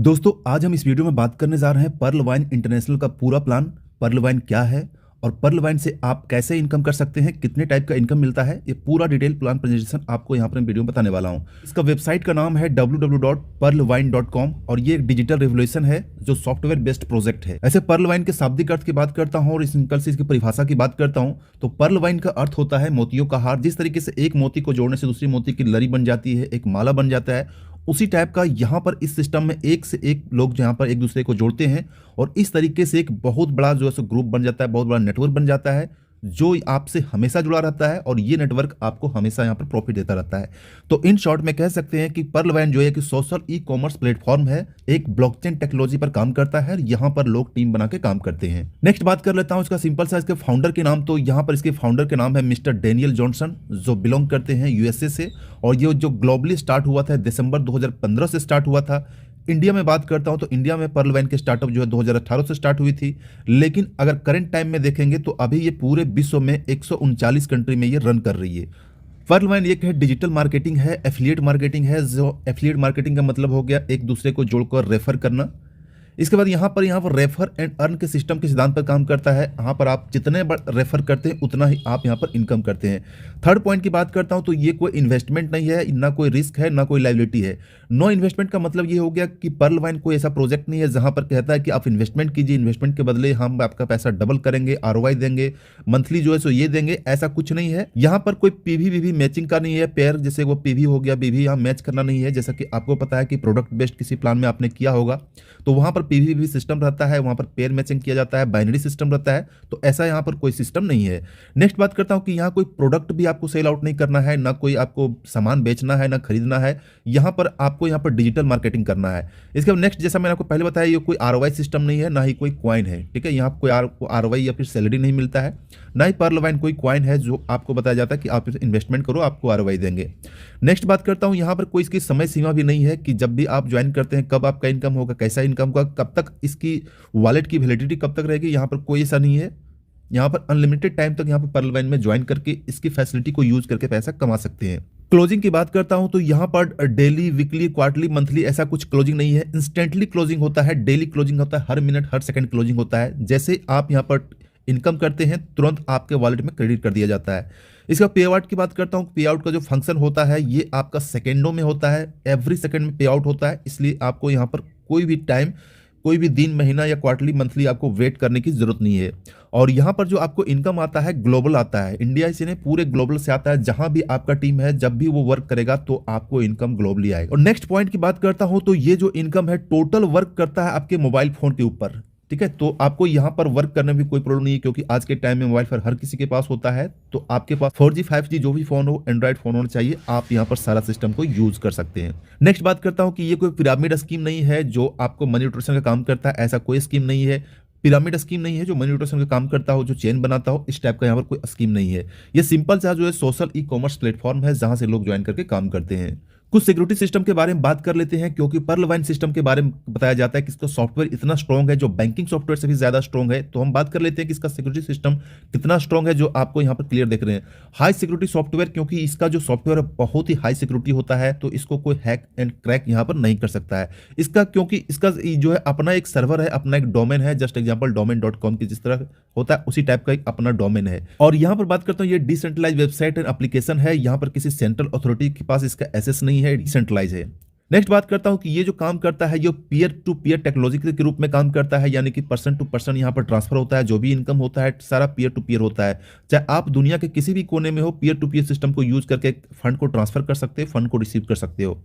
दोस्तों आज हम इस वीडियो में बात करने जा रहे हैं पर्ल वाइन इंटरनेशनल का पूरा प्लान। पर्ल वाइन क्या है और पर्ल वाइन से आप कैसे इनकम कर सकते हैं, कितने टाइप का इनकम मिलता है, ये पूरा डिटेल प्लान प्रेजेंटेशन आपको यहाँ पर वीडियो में बताने वाला हूँ। इसका वेबसाइट का नाम है www.pearlwine.com और ये एक डिजिटल रेवोल्यूशन है जो सॉफ्टवेयर बेस्ड प्रोजेक्ट है। ऐसे पर्ल वाइन के शाब्दिक अर्थ की बात करता हूँ और सिंपल से इसकी परिभाषा की बात करता हूँ तो पर्ल वाइन का अर्थ होता है मोतियों का हार। जिस तरीके से एक मोती को जोड़ने से दूसरी मोती की लड़ी बन जाती है, एक माला बन जाता है, उसी टाइप का यहाँ पर इस सिस्टम में एक से एक लोग यहाँ पर एक दूसरे को जोड़ते हैं और इस तरीके से एक बहुत बड़ा जो है सो ग्रुप बन जाता है, बहुत बड़ा नेटवर्क बन जाता है जो आपसे हमेशा जुड़ा रहता है और ये नेटवर्क आपको हमेशा यहाँ पर प्रॉफिट देता रहता है। तो इन शॉर्ट में कह सकते हैं कि पर्ल वाइन जो है कि सोशल ई कॉमर्स प्लेटफॉर्म है, एक ब्लॉकचेन टेक्नोलॉजी पर काम करता है। यहाँ पर लोग टीम बना के काम करते हैं। नेक्स्ट बात कर लेता हूँ इसका सिंपल सा इसके फाउंडर के नाम। तो यहाँ पर इसके फाउंडर के नाम है मिस्टर डेनियल जॉनसन जो बिलोंग करते हैं यूएसए से और ये जो ग्लोबली स्टार्ट हुआ था दिसंबर 2015 से स्टार्ट हुआ था। इंडिया में बात करता हूं तो इंडिया में पर्ल वाइन के स्टार्टअप जो है 2018 से स्टार्ट हुई थी, लेकिन अगर करंट टाइम में देखेंगे तो अभी ये पूरे विश्व में 139 कंट्री में ये रन कर रही है। पर्ल वाइन एक है डिजिटल मार्केटिंग है, एफिलिएट मार्केटिंग है। जो एफिलिएट मार्केटिंग का मतलब हो गया एक दूसरे को जोड़कर रेफर करना। इसके बाद यहाँ पर रेफर एंड अर्न के सिस्टम के सिद्धांत पर काम करता है। यहाँ पर आप जितने रेफर करते हैं उतना ही आप यहाँ पर इनकम करते हैं। थर्ड पॉइंट की बात करता हूँ तो ये कोई इन्वेस्टमेंट नहीं है, ना कोई रिस्क है, ना कोई लायबिलिटी है। नो इन्वेस्टमेंट का मतलब ये हो गया कि पर्ल वाइन कोई ऐसा प्रोजेक्ट नहीं है जहां पर कहता है कि आप इन्वेस्टमेंट कीजिए, इन्वेस्टमेंट के बदले हम आपका पैसा डबल करेंगे, आरओआई देंगे, मंथली जो है सो ये देंगे। ऐसा कुछ नहीं है। यहाँ पर कोई पीवी वीवी मैचिंग का नहीं है, पेयर जैसे वो पीवी हो गया बीवी यहाँ मैच करना नहीं है। जैसा कि आपको पता है कि प्रोडक्ट बेस्ड किसी प्लान में आपने किया होगा तो वहां पर पीवी वीवी सिस्टम रहता है, वहां पर पेयर मैचिंग किया जाता है, बाइनरी सिस्टम रहता है। तो ऐसा यहाँ पर कोई सिस्टम नहीं है। नेक्स्ट बात करता हूँ कि यहाँ कोई प्रोडक्ट भी आपको सेल आउट नहीं करना है, ना कोई आपको सामान बेचना है, ना खरीदना है। यहाँ पर आपको यहाँ पर डिजिटल मार्केटिंग करना है। इसके बाद नेक्स्ट जैसा मैंने आपको पहले बताया ये कोई आरओआई सिस्टम नहीं है, ना ही कोई कॉइन है। ठीक है, यहाँ कोई आरओआई या फिर सैलरी नहीं मिलता है, ना ही पर्ल वाइन कोई कॉइन है जो आपको बताया जाता है कि आप इन्वेस्टमेंट करो आपको आरओआई देंगे। नेक्स्ट बात करता हूँ यहाँ पर कोई इसकी समय सीमा भी नहीं है कि जब भी आप ज्वाइन करते हैं कब आपका इनकम होगा, कैसा इनकम होगा, कब तक इसकी वॉलेट की वैलिडिटी कब तक रहेगी। यहाँ पर कोई ऐसा नहीं है। यहाँ पर अनलिमिटेड टाइम तक यहाँ पर पर्ल वाइन में ज्वाइन करके इसकी फैसिलिटी को यूज करके पैसा कमा सकते हैं। क्लोजिंग की बात करता हूं तो यहाँ पर डेली, वीकली, क्वार्टरली, मंथली ऐसा कुछ क्लोजिंग नहीं है। इंस्टेंटली क्लोजिंग होता है, डेली क्लोजिंग होता है, हर मिनट हर सेकंड क्लोजिंग होता है। जैसे आप यहाँ पर इनकम करते हैं तुरंत आपके वॉलेट में क्रेडिट कर दिया जाता है। इसका पे आउट की बात करता हूँ, पे आउट का जो फंक्शन होता है ये आपका सेकेंडों में होता है, एवरी सेकेंड में पे आउट होता है। इसलिए आपको यहाँ पर कोई भी टाइम, कोई भी दिन, महीना या क्वार्टरली, मंथली आपको वेट करने की जरूरत नहीं है। और यहाँ पर जो आपको इनकम आता है ग्लोबल आता है, इंडिया से नहीं पूरे ग्लोबल से आता है। जहां भी आपका टीम है जब भी वो वर्क करेगा तो आपको इनकम ग्लोबली आएगा। और नेक्स्ट पॉइंट की बात करता हूं तो ये जो इनकम है टोटल वर्क करता है आपके मोबाइल फोन के ऊपर। ठीक है, तो आपको यहाँ पर वर्क करने में कोई प्रॉब्लम नहीं है क्योंकि आज के टाइम में मोबाइल फोन हर किसी के पास होता है। तो आपके पास 4G 5G जो भी फोन हो, एंड्रॉइड फोन होना चाहिए, आप यहाँ पर सारा सिस्टम को यूज कर सकते हैं। नेक्स्ट बात करता हूँ कि ये कोई पिरामिड स्कीम नहीं है जो आपको मनी रोटेशन का काम करता है। ऐसा कोई स्कीम नहीं है, पिरामिड स्कीम नहीं है जो मनी रोटेशन का काम करता हो, जो चेन बनाता हो, इस टाइप का यहाँ पर कोई स्कीम नहीं है। ये सिंपल सा जो है सोशल ई कॉमर्स प्लेटफॉर्म है जहां से लोग ज्वाइन करके काम करते हैं। कुछ सिक्योरिटी सिस्टम के बारे में बात कर लेते हैं क्योंकि पर्ल वाइन सिस्टम के बारे में बताया जाता है कि इसका सॉफ्टवेयर इतना स्ट्रॉन्ग है जो बैंकिंग सॉफ्टवेयर से भी ज्यादा स्ट्रॉन्ग है। तो हम बात कर लेते हैं कि इसका सिक्योरिटी सिस्टम कितना स्ट्रॉन्ग है जो आपको यहाँ पर क्लियर देख रहे हैं। हाई सिक्योरिटी सॉफ्टवेयर, क्योंकि इसका जो सॉफ्टवेयर बहुत ही हाई सिक्योरिटी होता है तो इसको कोई हैक एंड क्रैक यहाँ पर नहीं कर सकता है। इसका क्योंकि इसका जो है अपना एक सर्वर है, अपना एक डोमेन है। जस्ट एग्जाम्पल domain.com की जिस तरह होता है उसी टाइप का एक अपना डोमेन है। और यहाँ पर बात करता हूँ ये डिसेंट्रलाइज वेबसाइट एंड एप्लीकेशन है। यहाँ पर किसी सेंट्रल अथॉरिटी के पास इसका एक्सेस नहीं है, डिसेंट्रलाइज है। नेक्स्ट बात करता हूं कि ये जो काम करता है ये पीयर टू पीयर टेक्नोलॉजी के रूप में काम करता है, यानी कि पर्सन टू पर्सन यहाँ पर ट्रांसफर होता है। जो भी इनकम होता है सारा पीयर टू पीयर होता है। चाहे आप दुनिया के किसी भी कोने में हो, पीयर टू पीयर सिस्टम को यूज करके फंड को ट्रांसफर कर सकते हो, फंड को रिसीव कर सकते हो।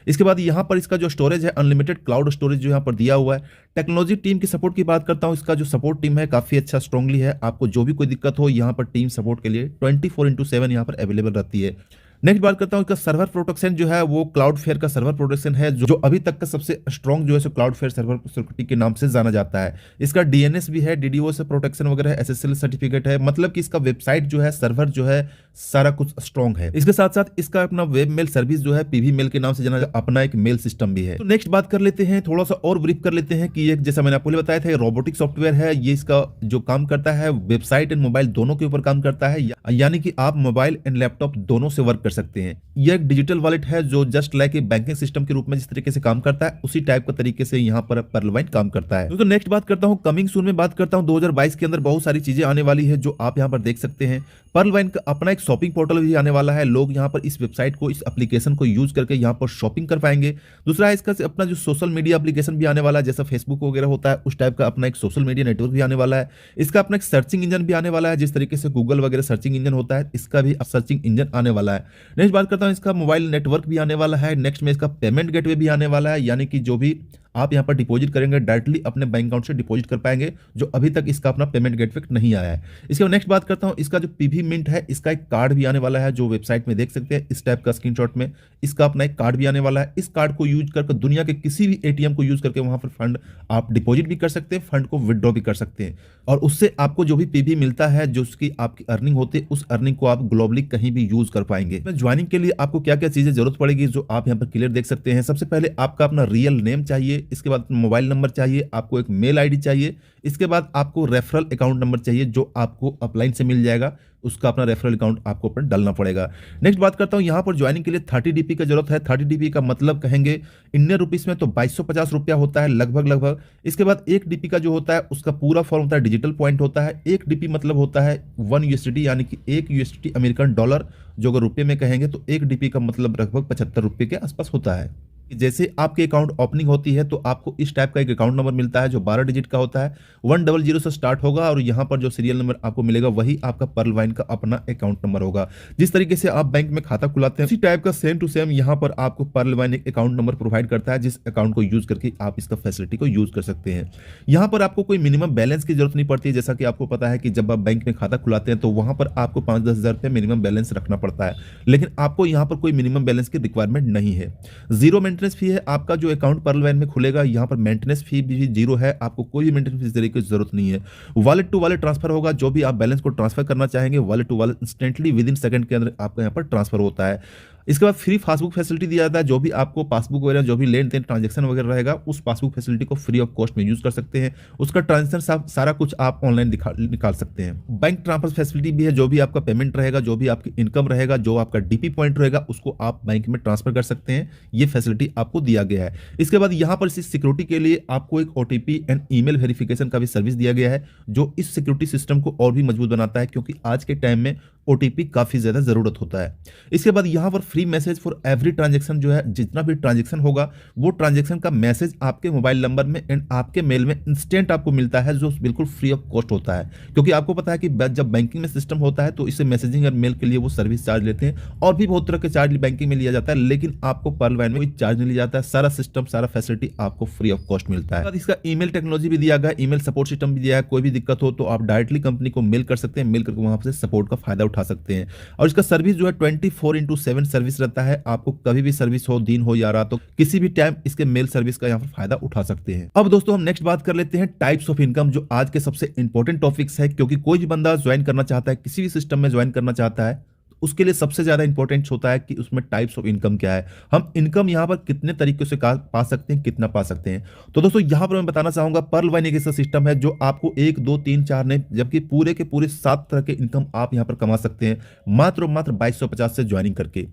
इसके बाद यहाँ पर इसका जो स्टोरेज है अनलिमिटेड क्लाउड स्टोरेज जो यहाँ पर दिया हुआ है। टेक्नोलॉजी टीम की सपोर्ट की बात करता हूँ, इसका जो सपोर्ट टीम है काफी अच्छा स्ट्रांगली है। आपको जो भी कोई दिक्कत हो यहाँ पर टीम सपोर्ट के लिए 24/7 यहाँ पर अवेलेबल रहती है। नेक्स्ट बात करता हूं इसका सर्वर प्रोटेक्शन जो है वो क्लाउडफेयर का सर्वर प्रोटेक्शन है जो अभी तक का सबसे स्ट्रॉन्ग जो है सो क्लाउडफेयर सर्वर सिक्योरिटी के नाम से जाना जाता है। इसका डीएनएस भी है, डीडीओ से प्रोटेक्शन वगैरह है, एसएसएल सर्टिफिकेट है। मतलब कि इसका वेबसाइट जो है, सर्वर जो है, सारा कुछ स्ट्रॉन्ग है। इसके साथ साथ इसका अपना वेब मेल सर्विस जो है पीवी मेल के नाम से जाना अपना एक मेल सिस्टम भी है। तो नेक्स्ट बात कर लेते हैं, थोड़ा सा और ब्रीफ कर लेते हैं कि एक जैसा मैंने आपको बताया था रोबोटिक सॉफ्टवेयर है। ये इसका जो काम करता है वेबसाइट एंड मोबाइल दोनों के ऊपर काम करता है, यानी कि आप मोबाइल एंड लैपटॉप दोनों से वर्क कर सकते हैं। यह एक डिजिटल वॉलेट है जो जस्ट लाइक एक बैंकिंग सिस्टम के रूप में जिस तरीके से काम करता है उसी टाइप का तरीके से यहाँ पर पर्लवाइन काम करता है। तो नेक्स्ट बात करता हूँ कमिंग सून में, बात करता हूँ 2022 के अंदर बहुत सारी चीजें आने वाली है जो आप यहाँ पर देख सकते हैं। पर्लवाइन का अपना एक शॉपिंग पोर्टल भी आने वाला है, लोग यहाँ पर इस वेबसाइट को, इस एप्लीकेशन को यूज करके यहाँ पर शॉपिंग कर पाएंगे। दूसरा है इसका अपना जो सोशल मीडिया एप्लीकेशन भी आने वाला है, जैसा फेसबुक वगैरह होता है उस टाइप का अपना एक सोशल मीडिया नेटवर्क भी आने वाला है। इसका अपना एक सर्चिंग इंजन भी आने वाला है, जिस तरीके से गूगल वगैरह सर्चिंग इंजन होता है इसका भी सर्चिंग इंजन आने वाला है। नेक्स्ट बात करता हूँ इसका मोबाइल नेटवर्क भी आने वाला है। नेक्स्ट में इसका पेमेंट गेटवे भी आने वाला है, यानी कि जो भी आप यहाँ पर डिपॉजिट करेंगे डायरेक्टली अपने बैंक अकाउंट से डिपॉजिट कर पाएंगे, जो अभी तक इसका अपना पेमेंट गेटवे नहीं आया है। इसके बाद नेक्स्ट बात करता हूँ इसका जो पीवी मिंट है, इसका एक कार्ड भी आने वाला है जो वेबसाइट में देख सकते हैं इस टाइप का स्क्रीनशॉट में। इसका अपना एक कार्ड भी आने वाला है। इस कार्ड को यूज करके दुनिया के किसी भी एटीएम को यूज करके वहां पर फंड आप डिपॉजिट भी कर सकते हैं, फंड को विड्रॉ भी कर सकते हैं, और उससे आपको जो भी पीवी मिलता है, जो उसकी आपकी अर्निंग होती है, उस अर्निंग को आप ग्लोबली कहीं भी यूज कर पाएंगे। ज्वाइनिंग के लिए आपको क्या क्या चीजें जरूरत पड़ेगी जो आप यहाँ पर क्लियर देख सकते हैं। सबसे पहले आपका अपना रियल नेम चाहिए, इसके बाद मोबाइल नंबर चाहिए, आपको एक मेल आईडी चाहिए, इसके बाद आपको रेफरल अकाउंट नंबर चाहिए जो आपको अपलाइन से मिल जाएगा, उसका अपना रेफरल अकाउंट आपको अपना डालना पड़ेगा। नेक्स्ट बात करता हूं यहां पर ज्वाइनिंग के लिए 30 डीपी का जरूरत है। 30 डीपी का मतलब कहेंगे इंडियन रुपीस में तो 2250 रुपया होता है लगभग। इसके बाद 1 डीपी का जो होता है उसका पूरा फॉर्म होता है डिजिटल पॉइंट होता है। 1 डीपी मतलब होता है 1 यूएसडी, यानी कि 1 यूएसडी अमेरिकन डॉलर, जो अगर रुपये में कहेंगे तो 1 डीपी का मतलब लगभग 75 रुपये के आसपास होता है। जैसे आपके अकाउंट ओपनिंग होती है तो आपको इस टाइप का एक अकाउंट नंबर मिलता है जो 12 डिजिट का होता है, 100 से स्टार्ट होगा, और यहाँ पर जो सीरियल नंबर आपको मिलेगा वही आपका पर्लवाइन का अपना अकाउंट नंबर होगा। जिस तरीके से आप बैंक में खाता खुलाते हैं उसी टाइप का सेम टू सेम यहाँ पर आपको पर्लवाइन एक अकाउंट नंबर प्रोवाइड करता है, जिस अकाउंट को यूज करके आप इसका फैसिलिटी को यूज कर सकते हैं। यहाँ पर आपको कोई मिनिमम बैलेंस की जरूरत नहीं पड़ती है। जैसा कि आपको पता है कि जब आप बैंक में खाता खुलाते हैं तो वहां पर आपको 5-10 हजार रुपये मिनिमम बैलेंस रखना पड़ता है, लेकिन आपको यहाँ पर कोई मिनिमम बैलेंस की रिक्वायरमेंट नहीं है। जीरो मेंटेनेंस फी है आपका जो अकाउंट पर्लवाइन में खुलेगा, यहाँ पर मेंटेनेंस फी भी जीरो है, आपको कोई भी मेंटेनेंस फीस देने की जरूरत नहीं है। वॉलेट टू वॉलेट ट्रांसफर होगा, जो भी आप बैलेंस को ट्रांसफर करना चाहेंगे wallet to wallet instantly within second के अंदर आपका यहाँ पर ट्रांसफर होता है। इसके बाद फ्री पासबुक फैसिलिटी दिया जाता है, जो भी आपको पासबुक वगैरह जो भी लेन देन ट्रांजेक्शन वगैरह रहेगा उस पासबुक फैसिलिटी को फ्री ऑफ कॉस्ट में यूज कर सकते हैं। उसका ट्रांजेक्शन सारा कुछ आप ऑनलाइन निकाल सकते हैं। बैंक ट्रांसफर फैसिलिटी भी है, जो भी आपका पेमेंट रहेगा, जो भी आपकी इनकम रहेगा, जो आपका डीपी पॉइंट रहेगा उसको आप बैंक में ट्रांसफर कर सकते हैं। ये फैसिलिटी आपको दिया गया है। इसके बाद यहाँ पर सिक्योरिटी के लिए आपको एक ओटीपी एंड ईमेल वेरिफिकेशन का भी सर्विस दिया गया है, जो इस सिक्योरिटी सिस्टम को और भी मजबूत बनाता है, क्योंकि आज के टाइम में ओटीपी काफी ज्यादा जरूरत होता है। इसके बाद यहाँ पर free message for every transaction, जो है जितना भी ट्रांजेक्शन होगा वो ट्रांजेक्शन का मैसेज आपके मोबाइल नंबर में एंड आपके मेल में इंस्टेंट आपको मिलता है, जो बिल्कुल फ्री ऑफ कॉस्ट होता है। क्योंकि आपको पता है कि जब बैंकिंग में सिस्टम होता है तो इससे मैसेजिंग और मेल के लिए वो सर्विस चार्ज लेते हैं, और भी बहुत तरह के चार्ज बैंकिंग में लिया जाता है, लेकिन आपको पर्लवाइन में कोई चार्ज नहीं लिया जाता है। सारा सिस्टम, सारा फैसिलिटी आपको फ्री ऑफ कॉस्ट मिलता है। इसका ईमेल टेक्नोलॉजी भी दिया गया, ईमेल सपोर्ट सिस्टम भी दिया है। कोई भी दिक्कत हो तो आप डायरेक्टली कंपनी को मेल कर सकते हैं, मेल करके वहां से सपोर्ट का फायदा उठा सकते हैं। और इसका सर्विस जो है 24/7 सर्विस रहता है। आपको कभी भी सर्विस हो, दिन हो या रात हो, किसी भी टाइम इसके मेल सर्विस का यहाँ पर फायदा उठा सकते हैं। अब दोस्तों हम नेक्स्ट बात कर लेते हैं टाइप्स ऑफ इनकम, जो आज के सबसे इंपॉर्टेंट टॉपिक्स है, क्योंकि कोई भी बंदा ज्वाइन करना चाहता है, किसी भी सिस्टम में ज्वाइन करना चाहता है, उसके लिए सबसे ज्यादा इंपॉर्टेंट होता है कि उसमें टाइप्स ऑफ इनकम क्या है, हम इनकम यहां पर कितने तरीकों से पा सकते हैं, कितना पा सकते हैं। तो दोस्तों यहां पर मैं बताना चाहूंगा पर्लवाइन एक ऐसा सिस्टम है जो आपको 1, 2, 3, 4 नहीं, जबकि पूरे के पूरे 7 तरह के इनकम आप यहां पर कमा सकते हैं मात्र 2250 से ज्वाइनिंग करके।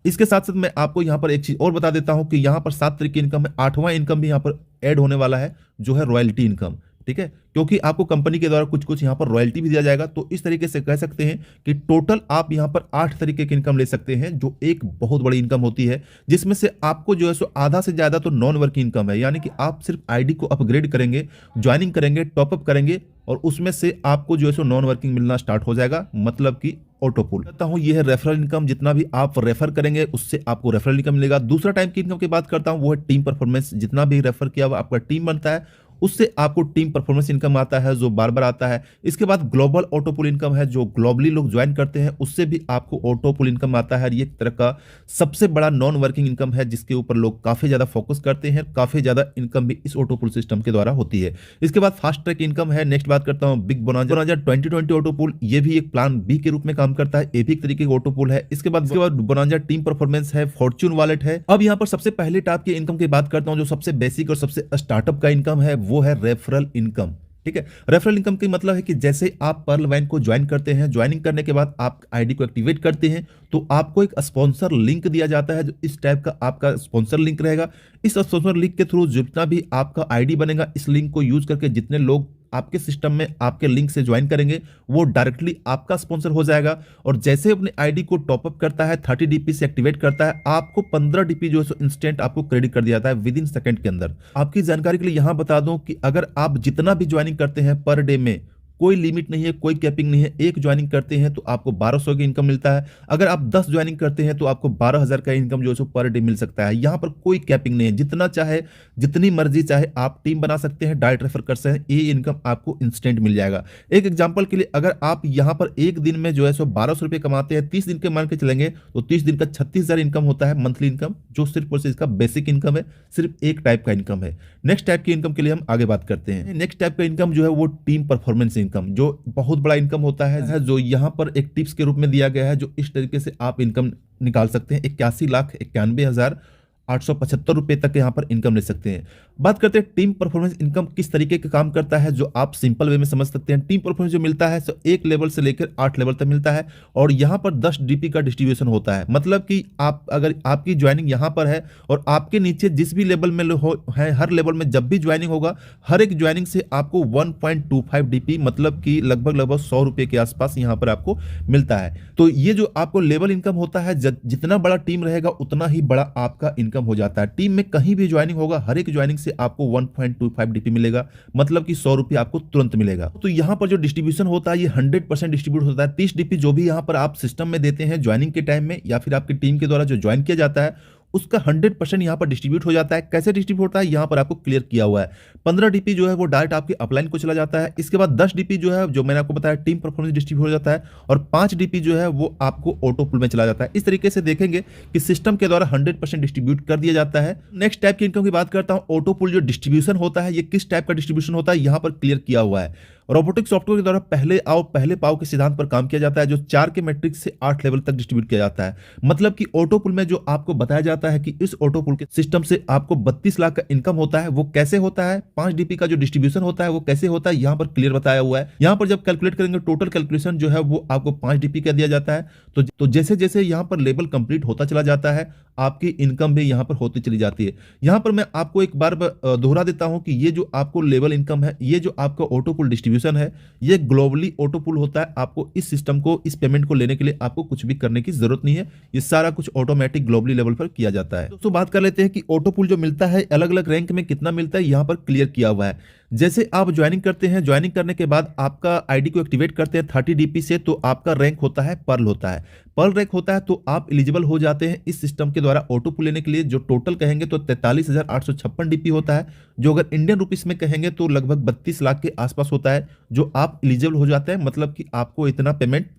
इसके साथ साथ मैं आपको यहां पर एक चीज और बता देता हूं कि यहां पर 7 तरह की इनकम है, 8वां इनकम भी यहां पर ऐड होने वाला है, जो है रॉयल्टी इनकम। ठीक है, क्योंकि आपको कंपनी के द्वारा कुछ कुछ यहाँ पर रॉयल्टी भी दिया जाएगा। तो इस तरीके से कह सकते हैं कि टोटल आप यहाँ पर 8 तरीके की इनकम ले सकते हैं, जो एक बहुत बड़ी इनकम होती है, जिसमें से आपको जो है सो आधा से ज्यादा तो नॉन वर्किंग इनकम है, यानी कि आप सिर्फ आईडी को अपग्रेड करेंगे, ज्वाइनिंग करेंगे, टॉपअप करेंगे, और उसमें से आपको जो है सो नॉन वर्किंग मिलना स्टार्ट हो जाएगा, मतलब कि ऑटोपुल। कहता हूं ये है रेफरल इनकम, जितना भी आप रेफर करेंगे उससे आपको रेफरल इनकम मिलेगा। दूसरा टाइप की इनकम की बात करता हूं वो है टीम परफॉर्मेंस, जितना भी रेफर किया हुआ आपका टीम बनता है उससे आपको टीम परफॉर्मेंस इनकम आता है, जो बार बार आता है। इसके बाद ग्लोबल ऑटोपुल इनकम है, जो ग्लोबली लोग ज्वाइन करते हैं उससे भी आपको ऑटोपुल इनकम आता है। ये एक तरह का सबसे बड़ा नॉन वर्किंग इनकम है, जिसके ऊपर लोग काफी ज्यादा फोकस करते हैं, काफी ज्यादा इनकम भी इस ऑटोपुल सिस्टम के द्वारा होती है। इसके बाद फास्ट ट्रैक इनकम है। नेक्स्ट बात करता हूं बिग बोनांजा 2020 ऑटोपुल, ये भी एक प्लान बी के रूप में काम करता है, ये भी एक तरीके का ऑटोपुल है। इसके बाद बोनांजा टीम परफॉर्मेंस है, फॉर्च्यून वॉलेट है। अब यहाँ पर सबसे पहले टाइप की इनकम की बात करता हूं, जो सबसे बेसिक और सबसे स्टार्टअप का इनकम है, वो है रेफरल इनकम। ठीक है। रेफरल इनकम की मतलब है कि जैसे आप पर्ल वाइन को ज्वाइन करते हैं, ज्वाइनिंग करने के बाद आप आईडी को एक्टिवेट करते हैं तो आपको एक स्पॉन्सर लिंक दिया जाता है, जो इस टाइप का आपका स्पॉन्सर लिंक रहेगा। इस स्पॉन्सर लिंक के थ्रू जितना भी आपका आईडी बनेगा, इस लिंक को यूज करके जितने लोग आपके सिस्टम में आपके लिंक से ज्वाइन करेंगे वो डायरेक्टली आपका स्पॉन्सर हो जाएगा। और जैसे अपने आईडी को टॉपअप करता है, 30 डीपी से एक्टिवेट करता है, आपको 15 डीपी जो है इंस्टेंट आपको क्रेडिट कर दिया जाता है विद इन सेकंड के अंदर। आपकी जानकारी के लिए यहां बता दूं कि अगर आप जितना भी ज्वाइनिंग करते हैं पर डे में, कोई लिमिट नहीं है, कोई कैपिंग नहीं है, एक ज्वाइनिंग करते हैं तो आपको 1200 की इनकम मिलता है। अगर आप 10 ज्वाइनिंग करते हैं तो आपको 12,000 का इनकम जो है पर डे मिल सकता है। यहां पर कोई कैपिंग नहीं है, जितना चाहे जितनी मर्जी चाहे आप टीम बना सकते हैं, डायरेक्ट रेफर कर सकते हैं, ये इनकम आपको इंस्टेंट मिल जाएगा। एक एग्जांपल के लिए, अगर आप यहां पर एक दिन में जो है 1200 रुपये कमाते हैं, 30 दिन के मान के चलेंगे तो 30 दिन का 36,000 इनकम होता है मंथली इनकम, जो सिर्फ और सिर्फ इसका बेसिक इनकम है, सिर्फ एक टाइप का इनकम है। नेक्स्ट टाइप की इनकम के लिए हम आगे बात करते हैं। नेक्स्ट टाइप का इनकम जो है वो टीम परफॉर्मेंस इनकम, जो बहुत बड़ा इनकम होता है, जो यहां पर एक टिप्स के रूप में दिया गया है, जो इस तरीके से आप इनकम निकाल सकते हैं। 81,91,875 रुपए तक यहां पर इनकम ले सकते हैं। बात करते हैं टीम परफॉर्मेंस इनकम किस तरीके का काम करता है, जो आप सिंपल वे में समझ सकते हैं। टीम परफॉर्मेंस जो मिलता है सो 1 लेवल से लेकर 8 लेवल तक मिलता है और यहां पर 10 डीपी का डिस्ट्रीब्यूशन होता है। मतलब कि आप अगर आपकी ज्वाइनिंग यहां पर है और आपके नीचे जिस भी लेवल में है, हर लेवल में जब भी ज्वाइनिंग होगा, हर एक ज्वाइनिंग से आपको 1.25 डीपी, मतलब कि लगभग 100 रुपए के आसपास यहां पर आपको मिलता है। तो ये जो आपको लेवल इनकम होता है, जितना बड़ा टीम रहेगा उतना ही बड़ा आपका इनकम हो जाता है। टीम में कहीं भी ज्वाइनिंग होगा, हर एक ज्वाइनिंग से आपको 1.25 डीपी मिलेगा, मतलब कि 100 रुपये आपको तुरंत मिलेगा। तो यहां पर जो डिस्ट्रीब्यूशन होता है ये 100% डिस्ट्रीब्यूट होता है। 30 डीपी जो भी यहां पर आप सिस्टम में देते हैं ज्वाइनिंग के टाइम में, या फिर आपकी टीम के द्वारा जो ज्वाइन किया जाता है, उसका 100% यहां पर डिस्ट्रीब्यूट हो जाता है। कैसे डिस्ट्रीब्यूट होता है यहां पर आपको क्लियर किया हुआ है। 15 डीपी जो है वो डायरेक्ट आपके अपलाइन को चला जाता है। इसके बाद 10 डीपी जो है, जो मैंने आपको बताया, टीम परफॉर्मेंस डिस्ट्रीब्यूट हो जाता है और 5 डीपी जो है वो आपको ऑटो पुल में चला जाता है। इस तरीके से देखेंगे कि सिस्टम के द्वारा 100% डिस्ट्रीब्यूट कर दिया जाता है। नेक्स्ट टाइप की इनकम की बात करता हूं। ऑटो पुल जो डिस्ट्रीब्यूशन होता है, ये किस टाइप का डिस्ट्रीब्यूशन होता है यहां पर क्लियर किया हुआ है। रोबोटिक सॉफ्टवेयर के द्वारा पहले आओ पहले पाओ के सिद्धांत पर काम किया जाता है, जो 4 के मैट्रिक्स से 8 लेवल तक डिस्ट्रीब्यूट किया जाता है। मतलब कि ऑटो पुल में जो आपको बताया जाता है कि इस ऑटो पुल के सिस्टम से आपको 32 लाख का इनकम होता है, वो कैसे होता है, 5 डीपी का जो डिस्ट्रीब्यूशन होता है वो कैसे होता है, यहां पर क्लियर बताया हुआ है। यहां पर जब कैलकुलेट करेंगे टोटल कैलकुलेशन जो है वो आपको 5 डीपी का दिया जाता है। तो जैसे जैसे यहां पर लेवल कंप्लीट होता चला जाता है, आपकी इनकम भी यहां पर होती चली जाती है। यहां पर मैं आपको एक बार दोहरा देता हूं कि ये जो आपको लेवल इनकम है, ये जो आपका ऑटो पुल डिस्ट्रीब्यूशन है, ये ग्लोबली ऑटो पुल होता है। आपको इस सिस्टम को, इस पेमेंट को लेने के लिए आपको कुछ भी करने की जरूरत नहीं है, ये सारा कुछ ऑटोमेटिक ग्लोबली लेवल पर किया जाता है। दोस्तों बात कर लेते हैं कि ऑटो पुल जो मिलता है अलग अलग रैंक में कितना मिलता है, यहां पर क्लियर किया हुआ है। जैसे आप ज्वाइनिंग करते हैं, ज्वाइनिंग करने के बाद आपका आईडी को एक्टिवेट करते हैं 30 डीपी से, तो आपका रैंक होता है पर्ल होता है। पर्ल रैंक होता है तो आप एलिजिबल हो जाते हैं इस सिस्टम के द्वारा ऑटो पुल लेने के लिए। जो टोटल कहेंगे तो 43,856 डीपी होता है, जो अगर इंडियन रुपीस में कहेंगे तो लगभग 32 लाख के आसपास होता है, जो आप एलिजिबल हो जाते हैं। मतलब कि आपको इतना payment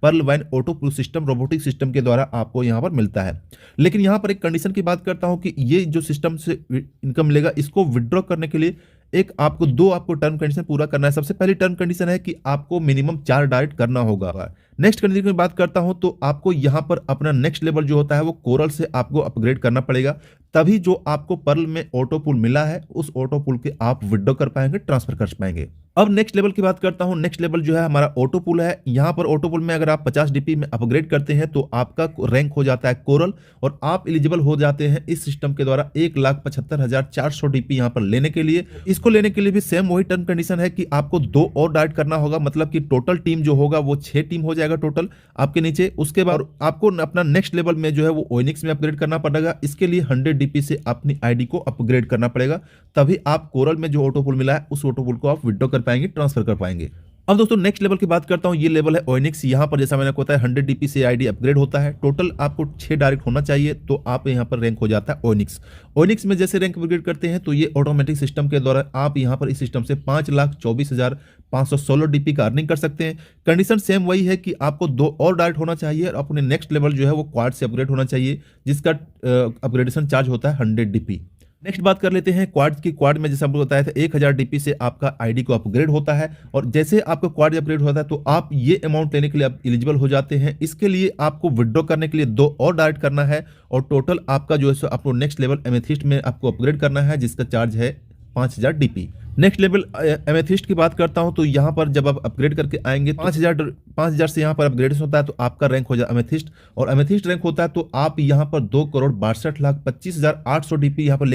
pearl wine auto pool system, robotic system के द्वारा आपको यहां पर मिलता है। लेकिन यहां पर एक कंडीशन की बात करता हूं कि ये जो सिस्टम से इनकम मिलेगा, इसको विड्रॉ करने के लिए दो आपको टर्म कंडीशन पूरा करना है। सबसे पहली टर्म कंडीशन है कि आपको मिनिमम 4 डायरेक्ट करना होगा। नेक्स्ट कंडीशन की बात करता हूं तो आपको यहां पर अपना नेक्स्ट लेवल जो होता है वो कोरल से आपको अपग्रेड करना पड़ेगा, तभी जो आपको पर्ल में ऑटो पुल मिला है उस ऑटो पुल के आप विड्रॉ कर पाएंगे, ट्रांसफर कर पाएंगे। अब नेक्स्ट लेवल की बात करता हूं। नेक्स्ट लेवल जो है हमारा ऑटो पुल है। यहां पर ऑटो पुल में अगर आप 50 डीपी में अपग्रेड करते हैं तो आपका रैंक हो जाता है कोरल और आप एलिजिबल हो जाते हैं इस सिस्टम के द्वारा 1,75,400 डीपी यहां पर लेने के लिए। इसको लेने के लिए भी सेम वही टर्म कंडीशन है कि आपको 2 और डायरेक्ट करना होगा, मतलब कि टोटल टीम जो होगा वो 6 टीम हो जाएगा टोटल आपके नीचे। उसके बाद आपको अपना नेक्स्ट लेवल में जो है वो ओएनिक्स में अपग्रेड करना पड़ेगा। इसके लिए 100 डीपी से अपनी आईडी को अपग्रेड करना पड़ेगा, तभी आप कोरल में जो ऑटो पुल मिला है उस ऑटो पुल को आप विड्रॉ कर पाएंगे, ट्रांसफर कर पाएंगे। अब दोस्तों नेक्स्ट लेवल की बात करता हूं। ये लेवल है ओएनिक्स। यहां पर जैसा मैंने आपको बताया 100 डीपी से आईडी अपग्रेड होता है। टोटल आपको 6 डायरेक्ट होना चाहिए तो आप यहां पर रैंक हो जाता है ओएनिक्स। ओएनिक्स में जैसे रैंक अपग्रेड करते हैं तो ये ऑटोमेटिक सिस्टम के द्वारा आप यहां पर इस सिस्टम से 5,24,516 डीपी का अर्निंग कर सकते हैं। कंडीशन सेम वही है कि आपको 2 और डायरेक्ट होना चाहिए और अपने नेक्स्ट लेवल जो है वो क्वाड से अपग्रेड होना चाहिए, जिसका अपग्रेडेशन चार्ज होता है 100 डीपी। नेक्स्ट बात कर लेते हैं क्वाड की। क्वाड में जैसे हमको बताया था 1000 डीपी से आपका आईडी को अपग्रेड होता है और जैसे आपका क्वाड अपग्रेड होता है तो आप ये अमाउंट लेने के लिए आप एलिजिबल हो जाते हैं। इसके लिए आपको विड्रॉ करने के लिए 2 और डायरेक्ट करना है और टोटल आपका जो है आपको नेक्स्ट लेवल एमेथिस्ट में आपको अपग्रेड करना है, जिसका चार्ज है 5000 डीपी। नेक्स्ट लेवल एमेथिस्ट की बात करता हूं तो यहाँ पर जब आप अपग्रेड करके आएंगे 5000 से यहाँ पर अपग्रेडेशन होता है तो आपका रैंक हो जाए एमेथिस्ट, और एमेथिस्ट रैंक होता है तो आप यहाँ पर 2,62,25,800 डीपी यहाँ पर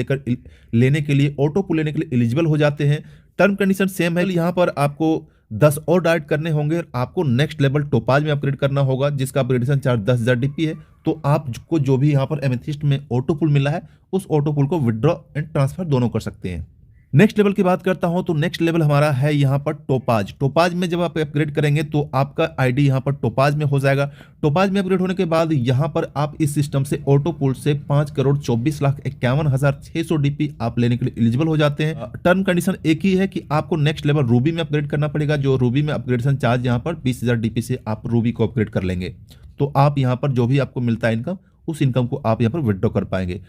लेने के लिए, ऑटो पुल लेने के लिए एलिजिबल हो जाते हैं। टर्म कंडीशन सेम है, यहाँ पर आपको 10 और डाइट करने होंगे। आपको नेक्स्ट लेवल टोपाज में अपग्रेड करना होगा जिसका अपग्रेडेशन चार्ज 10,000 डीपी है। तो आपको जो भी यहाँ पर एमेथिस्ट में ऑटो पुल मिला है उस ऑटो पुल को विड्रॉ एंड ट्रांसफर दोनों कर सकते हैं। नेक्स्ट लेवल की बात करता हूं तो नेक्स्ट लेवल हमारा है यहाँ पर टोपाज। टोपाज में जब आप अपग्रेड करेंगे तो आपका आईडी यहाँ पर टोपाज में हो जाएगा। टोपाज में अपग्रेड होने के बाद यहाँ पर आप इस सिस्टम से ऑटो पुल से 5,24,51,600 डीपी आप लेने के लिए एलिजिबल हो जाते हैं। टर्म कंडीशन एक ही है कि आपको नेक्स्ट लेवल रूबी में अपग्रेड करना पड़ेगा, जो रूबी में अपग्रेडेशन चार्ज यहाँ पर 20,000 डीपी से आप रूबी को अपग्रेड कर लेंगे तो आप यहाँ पर जो भी आपको मिलता है इनकम, उस इनकम को आप यहाँ पर विड्रॉ कर पाएंगे।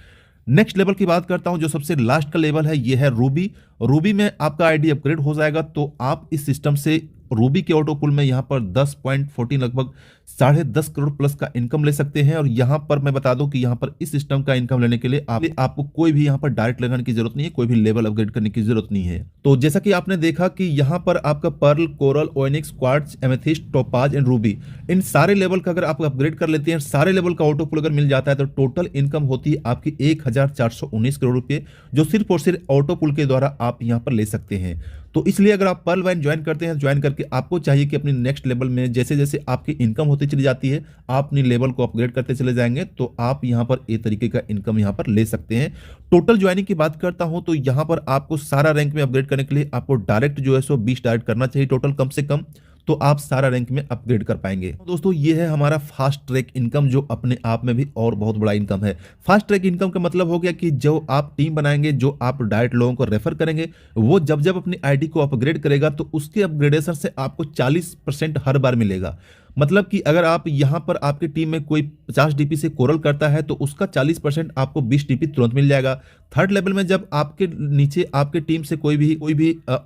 नेक्स्ट लेवल की बात करता हूं जो सबसे लास्ट का लेवल है, ये है रूबी। रूबी में आपका आईडी अपग्रेड हो जाएगा तो आप इस सिस्टम से रूबी के ऑटो पुल में यहाँ पर 10.14 लगभग 10.5 करोड़ प्लस का इनकम ले सकते हैं। और यहाँ पर मैं बता दूं कि यहाँ पर इस सिस्टम का इनकम लेने के लिए आपको कोई भी यहाँ पर डायरेक्ट लगाने की जरूरत नहीं है, कोई भी लेवल अपग्रेड करने की जरूरत नहीं है। तो जैसा कि आपने देखा कि यहाँ पर आपका pearl, coral, onyx, quartz, amethyst, topaz and ruby, इन सारे लेवल का अगर आप अपग्रेड कर लेते हैं, सारे लेवल का ऑटो पुल अगर मिल जाता है तो टोटल इनकम होती है आपकी 1,419 करोड़ रुपए, जो सिर्फ और सिर्फ ऑटो पुल के द्वारा आप यहाँ पर ले सकते हैं। तो इसलिए अगर आप पर्ल वाइन ज्वाइन करते हैं, ज्वाइन करके आपको चाहिए कि अपनी नेक्स्ट लेवल में जैसे जैसे आपकी इनकम होती चली जाती है, आप अपनी लेवल को अपग्रेड करते चले जाएंगे तो आप यहाँ पर एक तरीके का इनकम यहाँ पर ले सकते हैं। टोटल ज्वाइनिंग की बात करता हूं तो यहाँ पर आपको सारा रैंक में अपग्रेड करने के लिए आपको डायरेक्ट जो है 20 डायरेक्ट करना चाहिए टोटल कम से कम, तो आप सारा रैंक में अपग्रेड कर पाएंगे। दोस्तों ये है हमारा फास्ट ट्रैक इनकम, जो अपने आप में भी और बहुत बड़ा इनकम है। फास्ट ट्रैक इनकम का मतलब हो गया कि जो आप टीम बनाएंगे, जो आप डायरेक्ट लोगों को रेफर करेंगे, वो जब जब अपनी आईडी को अपग्रेड करेगा तो उसके अपग्रेडेशन से आपको 40% हर बार मिलेगा। मतलब कि अगर आप यहाँ पर आपकी टीम में कोई 50 डीपी से कोरल करता है तो उसका 40% आपको 20 डीपी तुरंत मिल जाएगा। थर्ड लेवल में जब आपके नीचे आपके टीम से कोई भी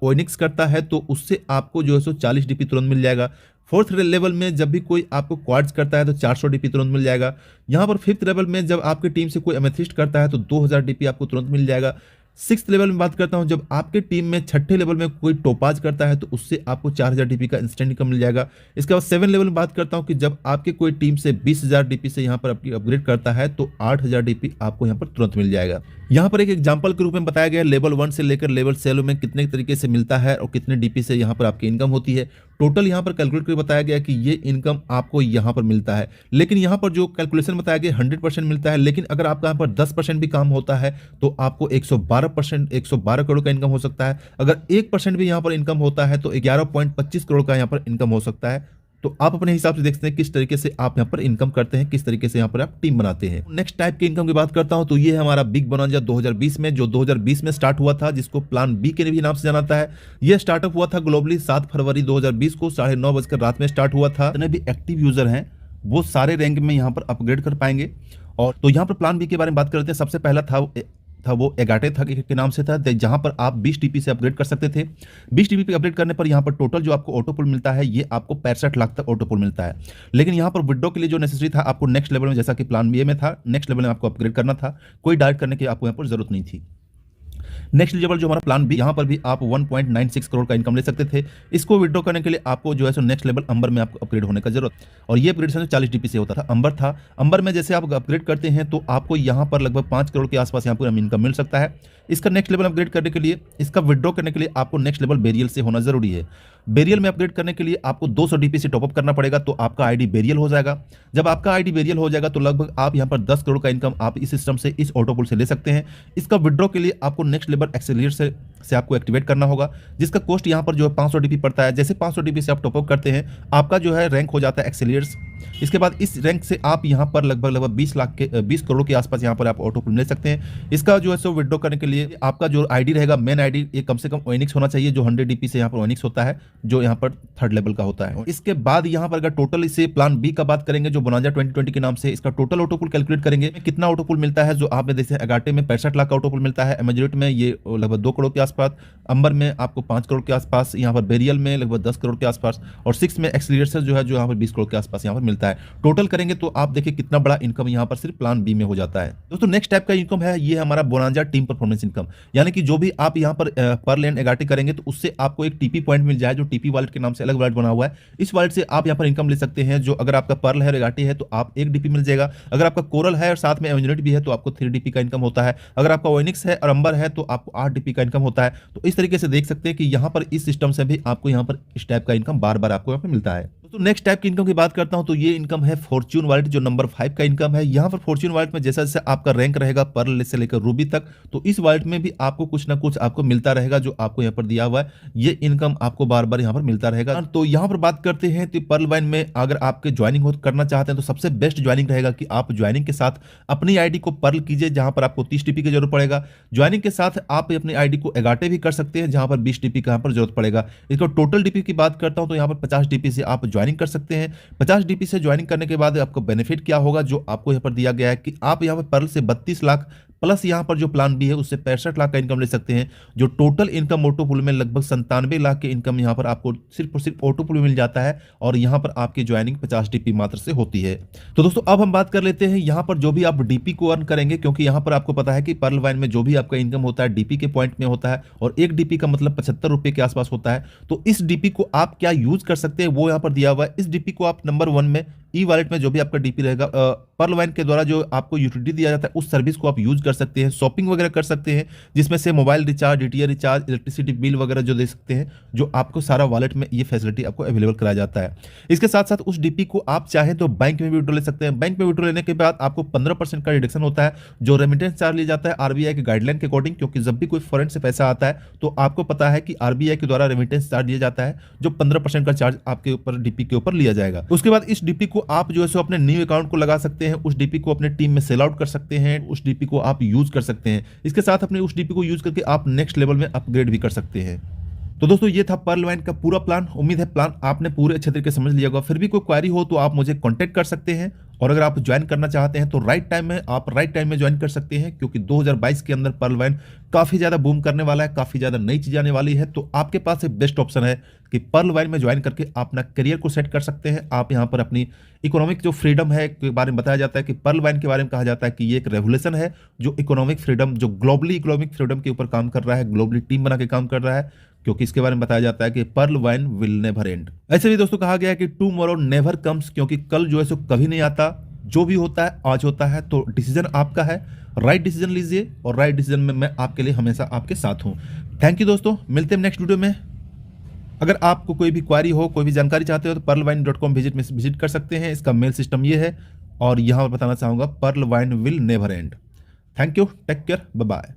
ओनिक्स करता है तो उससे आपको जो है 40 डीपी तुरंत मिल जाएगा। फोर्थ लेवल में जब भी कोई आपको क्वाड्स करता है तो 400 डीपी तुरंत मिल जाएगा। यहाँ पर फिफ्थ लेवल में जब आपकी टीम से कोई एमेथिस्ट करता है तो 2000 डीपी आपको तुरंत मिल जाएगा। सिक्स लेवल में बात करता हूं, जब आपके टीम में छठे लेवल में कोई टोपाज करता है तो उससे आपको 4000 डीपी का इंस्टेंट इनकम मिल जाएगा। इसके बाद 7 लेवल में बात करता हूं कि जब आपके कोई टीम से 20,000 डीपी से यहां पर अपग्रेड करता है तो 8000 डीपी आपको यहां पर तुरंत मिल जाएगा। यहां पर एक एग्जांपल के रूप में बताया गया लेवल 1 से लेकर लेवल 7 में कितने तरीके से मिलता है और कितने डीपी से यहां पर आपकी इनकम होती है। टोटल यहां पर कैलकुलेट करके बताया गया कि ये इनकम आपको यहां पर मिलता है, लेकिन यहां पर जो कैलकुलेशन बताया गया 100% मिलता है, लेकिन अगर आपका यहां पर 10% भी काम होता है तो आपको 112 करोड़ का इनकम हो सकता है। अगर 1% भी यहां पर इनकम होता है तो 11.25 करोड़ का यहां पर इनकम हो सकता है। तो आप अपने हिसाब से देखते हैं किस तरीके से आप यहाँ पर इनकम करते हैं, किस तरीके से यहाँ पर आप टीम बनाते हैं। नेक्स्ट टाइप की इनकम की बात करता हूं तो ये है हमारा बिग बोनांजा 2020 में, जो 2020 में स्टार्ट हुआ था, जिसको प्लान बी के भी नाम से जाना जाता है। यह स्टार्टअप हुआ था ग्लोबली 7 फरवरी 2020 को 9:30 बजे रात में स्टार्ट हुआ था। जितने भी एक्टिव यूजर हैं वो सारे रैंक में यहाँ पर अपग्रेड कर पाएंगे। और तो यहाँ पर प्लान बी के बारे में बात करते हैं। सबसे पहला था वो एगाटे था के नाम से था, जहां पर आप 20 टीपी से अपग्रेड कर सकते थे। 20 टीपी पे अपग्रेड करने पर यहां पर टोटल जो आपको ऑटो पुल मिलता है ये आपको 65 लाख तक ऑटो पुल मिलता है। लेकिन यहां पर विड्रॉ के लिए जो नेसेसरी था आपको नेक्स्ट लेवल में, जैसा कि प्लान बी में था, नेक्स्ट लेवल में आपको अपग्रेड करना था, कोई डायरेक्ट करने की आपको यहां पर जरूरत नहीं थी। नेक्स्ट लेवल जो हमारा प्लान बी, यहां पर भी आप 1.96 करोड़ का इनकम ले सकते थे। इसको विड्रॉ करने के लिए आपको जो है सो नेक्स्ट लेवल अंबर में आपको अपग्रेड होने का जरूरत, और ये अपग्रेडेशन 40 डीपी से होता था। अंबर था, अंबर में जैसे आप अपग्रेड करते हैं तो आपको यहां पर लगभग 5 करोड़ के आसपास यहां पर इनकम मिल सकता है। इसका नेक्स्ट लेवल अपग्रेड करने के लिए, इसका विड्रॉ करने के लिए आपको नेक्स्ट लेवल बेरियल से होना जरूरी है। बेरियल में अपग्रेड करने के लिए आपको 200 डीपी से टॉपअप करना पड़ेगा तो आपका आईडी बेरियल हो जाएगा। जब आपका आईडी बेरियल हो जाएगा तो लगभग आप यहां पर 10 करोड़ का इनकम आप इस सिस्टम से, इस ऑटो पुल से ले सकते हैं। इसका विड्रॉ के लिए आपको नेक्स्ट लेवल एक्सेलरेट से आपको एक्टिवेट करना होगा, जिसका कॉस्ट यहां पर जो है 500 डीपी पड़ता है। जैसे 500 डीपी से आप टॉपअप करते हैं आपका जो है रैंक हो जाता है एक्सेलरेट्स। इसके बाद इस रैंक से आप यहां पर लगभग 20 करोड़ के आसपास यहां पर आप ऑटो पुल ले सकते हैं। इसका जो है सो विड्रॉ करने के लिए आपका जो आईडी रहेगा, मेन आईडी, ये कम से कम ओएनिक्स होना चाहिए, जो 100 डीपी से यहां पर ओएनिक्स होता है, जो यहां पर थर्ड लेवल का होता है। इसके बाद यहां पर अगर टोटल इसे प्लान बी का बात करेंगे, जो बोनांजा 2020 के नाम से, इसका टोटल ऑटो पुल कैलकुलेट करेंगे कितना ऑटो पुल मिलता है। जो आपने देखे अगाटे में 65 लाख का ऑटो पुल मिलता है, एमेजरेट में ये लगभग 2 करोड़ के आसपास, अंबर में आपको 5 करोड़ के आसपास, यहाँ पर बेरियल में लगभग 10 करोड़ के आसपास, और 6 में एक्सीलरेटर जो है जो यहाँ पर 20 करोड़ के आसपास यहाँ पर मिलता है। टोटल करेंगे तो आप देखिए कितना बड़ा इनकम यहाँ पर सिर्फ प्लान बी में हो जाता है। दोस्तों नेक्स्ट टाइप का इनकम है ये हमारा बोनांजा टीम परफॉर्मेंस इनकम, यानी कि जो भी आप यहाँ पर पर्ल एंड एगार्टी करेंगे तो उससे आपको एक टीपी पॉइंट मिल जाए, जो टीपी वॉलेट के नाम से अलग वॉलेट बना हुआ है। इस वॉलेट से आप यहाँ पर इनकम ले सकते हैं। जो अगर आपका पर्ल है और एगार्टी है तो आप 1 डीपी मिल जाएगा, अगर आपका कोरल है और साथ में एवेंजनेट भी है तो आपको 3 डीपी का इनकम होता है, अगर आपका ओएनिक्स है और अंबर है तो आपको 8 डीपी का इनकम होता है। तो इस तरीके से देख सकते हैं कि यहाँ पर इस सिस्टम से भी आपको यहाँ पर इस टाइप का इनकम बार बार आपको यहाँ पर मिलता है। तो नेक्स्ट टाइप की इनकम की बात करता हूं तो ये इनकम है फॉर्च्यून वॉलेट, जो नंबर 5 का इनकम है। यहाँ पर फॉर्च्यून वॉलेट में जैसा जैसे आपका रैंक रहेगा पर्ल से लेकर रूबी तक, तो इस वॉलेट में भी आपको कुछ ना कुछ आपको मिलता रहेगा, जो आपको यहाँ पर दिया हुआ है। ये इनकम आपको बार बार यहाँ पर मिलता रहेगा। तो यहाँ पर बात करते हैं तो पर्ल वाइन में अगर आपके ज्वाइनिंग करना चाहते हैं तो सबसे बेस्ट ज्वाइनिंग रहेगा कि आप ज्वाइनिंग के साथ अपनी आईडी को पर्ल कीजिए, जहां पर आपको 30 टीपी की जरूरत पड़ेगा। ज्वाइनिंग के साथ आप अपनी आईडी को एगाटे भी कर सकते हैं, जहां पर 20 टीपी का यहाँ पर जरूरत पड़ेगा। इसका टोटल डीपी की बात करता हूं तो यहाँ पर 50 डीपी से आप ज्वाइनिंग कर सकते हैं। 50 डीपी से ज्वाइनिंग करने के बाद आपको बेनिफिट क्या होगा, जो आपको यहाँ पर दिया गया है कि आप यहाँ पर पर्ल से 32 लाख प्लस यहाँ पर जो प्लान बी है उससे 65 लाख का इनकम ले सकते हैं। जो टोटल इनकम ऑटोपुल में लगभग 97 लाख के इनकम यहाँ पर आपको सिर्फ और सिर्फ ऑटोपुल में मिल जाता है, और यहाँ पर आपकी ज्वाइनिंग 50 डीपी मात्र से होती है। तो दोस्तों अब हम बात कर लेते हैं यहाँ पर जो भी आप डीपी को अर्न करेंगे, क्योंकि यहाँ पर आपको पता है कि पर्ल वाइन में जो भी आपका इनकम होता है डीपी के पॉइंट में होता है, और 1 डीपी का मतलब 75 रुपए के आसपास होता है। तो इस डीपी को आप क्या यूज कर सकते हैं वो यहाँ पर दिया हुआ है। इस डीपी को आप नंबर 1 में ई वॉलेट में जो भी आपका डीपी रहेगा पर्ल वाइन के द्वारा जो आपको यूटिलिटी दिया जाता है उस सर्विस को आप यूज कर सकते हैं, शॉपिंग वगैरह कर सकते हैं, जिसमें से mobile recharge, DTH recharge, electricity bill वगैरह जो दे सकते हैं, जो आपको सारा वॉलेट में ये फैसिलिटी आपको अवेलेबल कराया जाता है। इसके साथ साथ उस डीपी को आप चाहें तो बैंक में भी विड्रॉ ले सकते हैं। बैंक में विड्रॉ लेने के बाद आपको 15% का रिडक्शन होता है, जो रेमिटेंस चार्ज लिया जाता है आरबीआई के गाइडलाइन के अकॉर्डिंग, क्योंकि जब भी कोई फॉरेन से पैसा आता है तो आपको पता है कि आरबीआई के द्वारा रेमिटेंस चार्ज लिया जाता है, जो 15% का चार्ज आपके ऊपर डीपी के ऊपर लिया जाएगा। उसके बाद इस डीपी को आप जो है सो अपने न्यू अकाउंट को लगा सकते हैं, उस डीपी को अपने टीम में सेल आउट कर सकते हैं, उस डीपी को आप यूज कर सकते हैं। इसके साथ अपने उस डीपी को यूज करके आप नेक्स्ट लेवल में अपग्रेड भी कर सकते हैं। तो दोस्तों ये था पर्ल वाइन का पूरा प्लान। उम्मीद है प्लान आपने पूरे अच्छे तरीके से समझ लिया होगा। फिर भी कोई क्वेरी हो तो आप मुझे कांटेक्ट कर सकते हैं, और अगर आप ज्वाइन करना चाहते हैं तो राइट टाइम में ज्वाइन कर सकते हैं, क्योंकि 2022 के अंदर पर्ल वाइन काफ़ी ज़्यादा बूम करने वाला है, काफ़ी ज़्यादा नई चीज़ आने वाली है। तो आपके पास एक बेस्ट ऑप्शन है कि पर्ल वाइन में ज्वाइन करके आप अपना करियर को सेट कर सकते हैं। आप यहाँ पर अपनी इकोनॉमिक जो फ्रीडम है के बारे में बताया जाता है कि पर्ल वाइन के बारे में कहा जाता है कि ये एक रेवोल्यूशन है, जो इकोनॉमिक फ्रीडम, जो ग्लोबली इकोनॉमिक फ्रीडम के ऊपर काम कर रहा है, ग्लोबली टीम बना के काम कर रहा है, क्योंकि इसके बारे में बताया जाता है कि pearl wine will never end. ऐसे भी दोस्तों कहा गया है कि टुमारो नेवर कम्स, क्योंकि कल जो है सो कभी नहीं आता, जो भी होता है आज होता है। तो डिसीजन आपका है, राइट डिसीजन लीजिए, और राइट डिसीजन में मैं आपके लिए हमेशा आपके साथ हूं। थैंक यू दोस्तों, मिलते हैं नेक्स्ट वीडियो में। अगर आपको कोई भी क्वारी हो, कोई भी जानकारी चाहते हो तो perlwine.com विजिट कर सकते हैं। इसका मेल सिस्टम ये है, और यहाँ पर बताना चाहूँगा pearl wine will never end. Thank you, take care, bye bye.